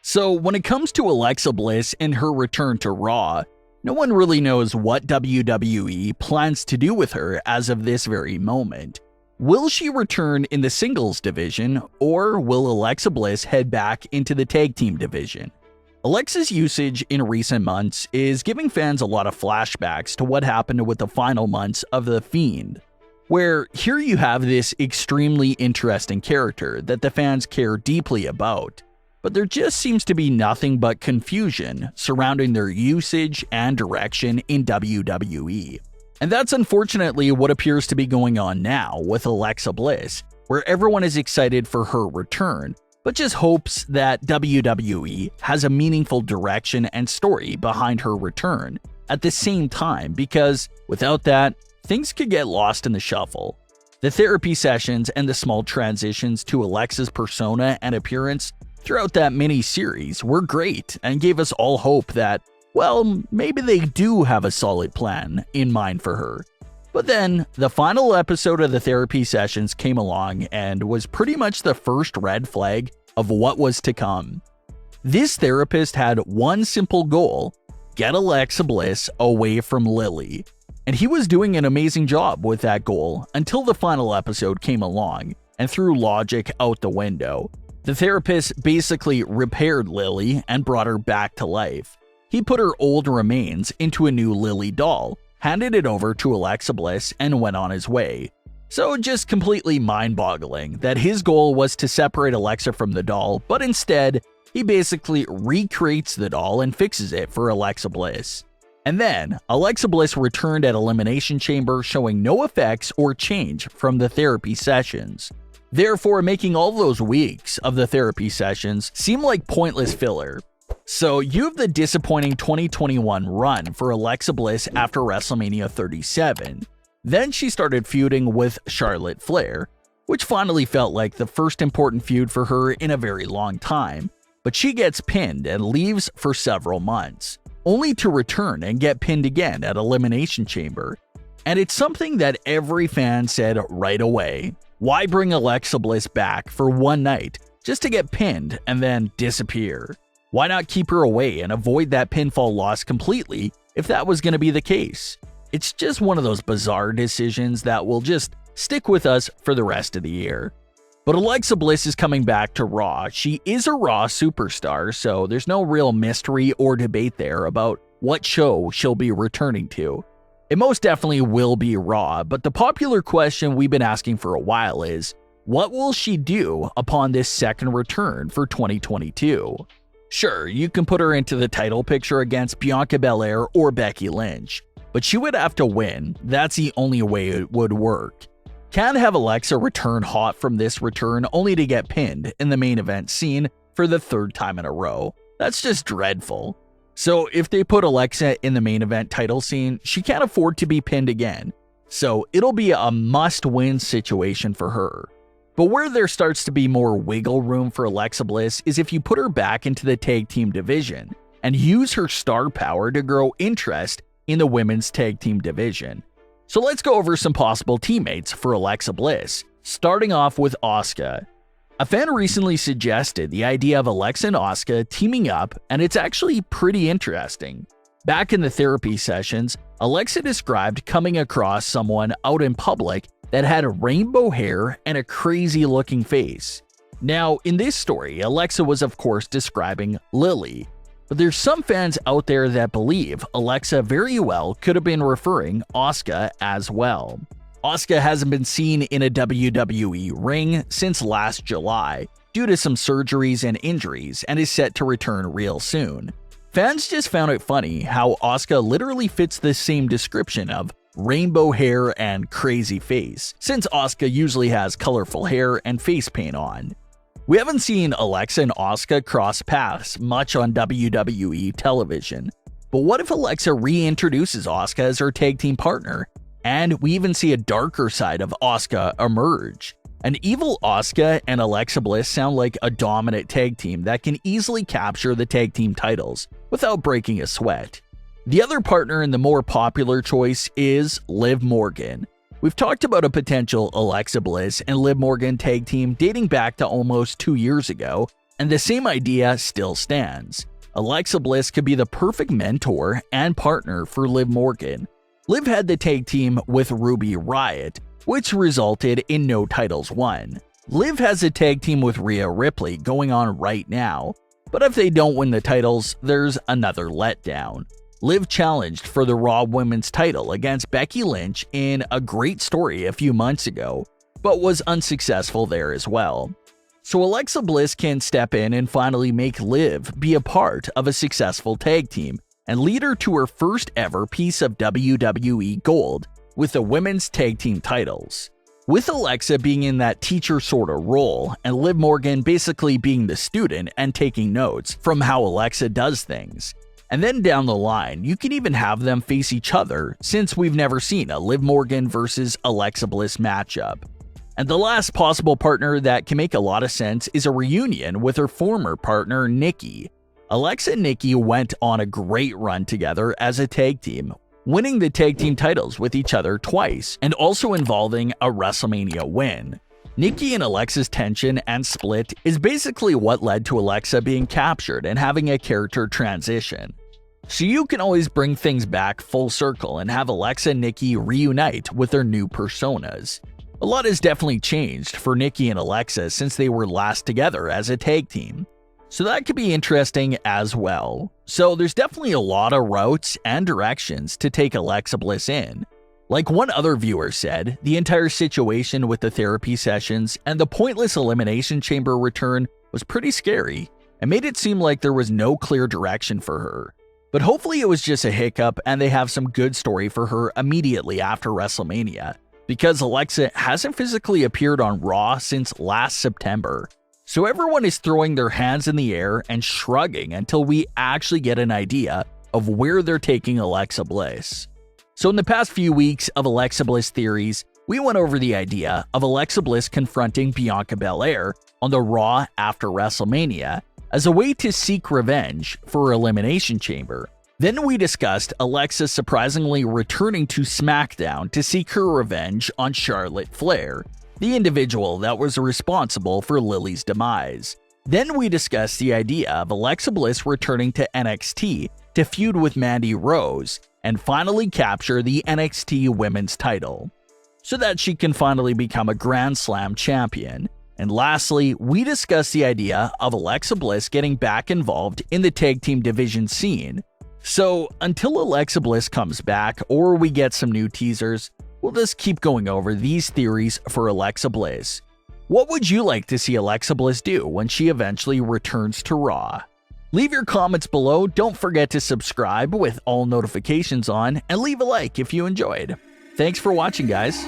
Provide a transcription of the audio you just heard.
So when it comes to Alexa Bliss and her return to Raw, no one really knows what WWE plans to do with her as of this very moment. Will she return in the singles division, or will Alexa Bliss head back into the tag team division? Alexa's usage in recent months is giving fans a lot of flashbacks to what happened with the final months of The Fiend, where here you have this extremely interesting character that the fans care deeply about, but there just seems to be nothing but confusion surrounding their usage and direction in WWE. And that's unfortunately what appears to be going on now with Alexa Bliss, where everyone is excited for her return, but just hopes that WWE has a meaningful direction and story behind her return at the same time, because without that, things could get lost in the shuffle. The therapy sessions and the small transitions to Alexa's persona and appearance throughout that mini-series were great and gave us all hope that, well, maybe they do have a solid plan in mind for her. But then, the final episode of the therapy sessions came along and was pretty much the first red flag of what was to come. This therapist had one simple goal: get Alexa Bliss away from Lily. And he was doing an amazing job with that goal until the final episode came along and threw logic out the window. The therapist basically repaired Lily and brought her back to life. He put her old remains into a new Lily doll, handed it over to Alexa Bliss, and went on his way. So just completely mind-boggling that his goal was to separate Alexa from the doll, but instead, he basically recreates the doll and fixes it for Alexa Bliss. And then, Alexa Bliss returned at Elimination Chamber showing no effects or change from the therapy sessions, therefore making all those weeks of the therapy sessions seem like pointless filler. So you have the disappointing 2021 run for Alexa Bliss after WrestleMania 37. Then she started feuding with Charlotte Flair, which finally felt like the first important feud for her in a very long time. But she gets pinned and leaves for several months, only to return and get pinned again at Elimination Chamber. And it's something that every fan said right away. Why bring Alexa Bliss back for one night just to get pinned and then disappear? Why not keep her away and avoid that pinfall loss completely if that was going to be the case? It's just one of those bizarre decisions that will just stick with us for the rest of the year. But Alexa Bliss is coming back to Raw. She is a Raw superstar, so there's no real mystery or debate there about what show she'll be returning to. It most definitely will be Raw, but the popular question we've been asking for a while is, what will she do upon this second return for 2022? Sure, you can put her into the title picture against Bianca Belair or Becky Lynch, but she would have to win. That's the only way it would work. Can't have Alexa return hot from this return only to get pinned in the main event scene for the third time in a row. That's just dreadful. So if they put Alexa in the main event title scene, she can't afford to be pinned again. So it'll be a must-win situation for her. But where there starts to be more wiggle room for Alexa Bliss is if you put her back into the tag team division and use her star power to grow interest in the women's tag team division. So let's go over some possible teammates for Alexa Bliss, starting off with Asuka. A fan recently suggested the idea of Alexa and Asuka teaming up, and it's actually pretty interesting. Back in the therapy sessions, Alexa described coming across someone out in public that had rainbow hair and a crazy-looking face. Now, in this story, Alexa was of course describing Lily, but there's some fans out there that believe Alexa very well could have been referring Asuka as well. Asuka hasn't been seen in a WWE ring since last July due to some surgeries and injuries and is set to return real soon. Fans just found it funny how Asuka literally fits the same description of rainbow hair and crazy face, since Asuka usually has colorful hair and face paint on. We haven't seen Alexa and Asuka cross paths much on WWE television, but what if Alexa reintroduces Asuka as her tag team partner, and we even see a darker side of Asuka emerge? An evil Asuka and Alexa Bliss sound like a dominant tag team that can easily capture the tag team titles without breaking a sweat. The other partner and the more popular choice is Liv Morgan. We've talked about a potential Alexa Bliss and Liv Morgan tag team dating back to almost 2 years ago, and the same idea still stands. Alexa Bliss could be the perfect mentor and partner for Liv Morgan. Liv had the tag team with Ruby Riott, which resulted in no titles won. Liv has a tag team with Rhea Ripley going on right now, but if they don't win the titles, there's another letdown. Liv challenged for the Raw Women's title against Becky Lynch in a great story a few months ago, but was unsuccessful there as well. So Alexa Bliss can step in and finally make Liv be a part of a successful tag team and lead her to her first ever piece of WWE gold with the women's tag team titles. With Alexa being in that teacher sort of role and Liv Morgan basically being the student and taking notes from how Alexa does things. And then down the line, you can even have them face each other since we've never seen a Liv Morgan versus Alexa Bliss matchup. And the last possible partner that can make a lot of sense is a reunion with her former partner, Nikki. Alexa and Nikki went on a great run together as a tag team, winning the tag team titles with each other twice and also involving a WrestleMania win. Nikki and Alexa's tension and split is basically what led to Alexa being captured and having a character transition. So you can always bring things back full circle and have Alexa and Nikki reunite with their new personas. A lot has definitely changed for Nikki and Alexa since they were last together as a tag team. So that could be interesting as well. So there's definitely a lot of routes and directions to take Alexa Bliss in. Like one other viewer said, the entire situation with the therapy sessions and the pointless Elimination Chamber return was pretty scary and made it seem like there was no clear direction for her. But hopefully it was just a hiccup and they have some good story for her immediately after WrestleMania, because Alexa hasn't physically appeared on Raw since last September. So everyone is throwing their hands in the air and shrugging until we actually get an idea of where they're taking Alexa Bliss. So in the past few weeks of Alexa Bliss theories, we went over the idea of Alexa Bliss confronting Bianca Belair on the Raw after WrestleMania as a way to seek revenge for her Elimination Chamber. Then we discussed Alexa surprisingly returning to SmackDown to seek her revenge on Charlotte Flair, the individual that was responsible for Lily's demise. Then we discussed the idea of Alexa Bliss returning to NXT to feud with Mandy Rose and finally capture the NXT Women's title, so that she can finally become a Grand Slam champion. And lastly, we discussed the idea of Alexa Bliss getting back involved in the tag team division scene. So until Alexa Bliss comes back or we get some new teasers, we'll just keep going over these theories for Alexa Bliss. What would you like to see Alexa Bliss do when she eventually returns to Raw? Leave your comments below, don't forget to subscribe with all notifications on, and leave a like if you enjoyed. Thanks for watching, guys.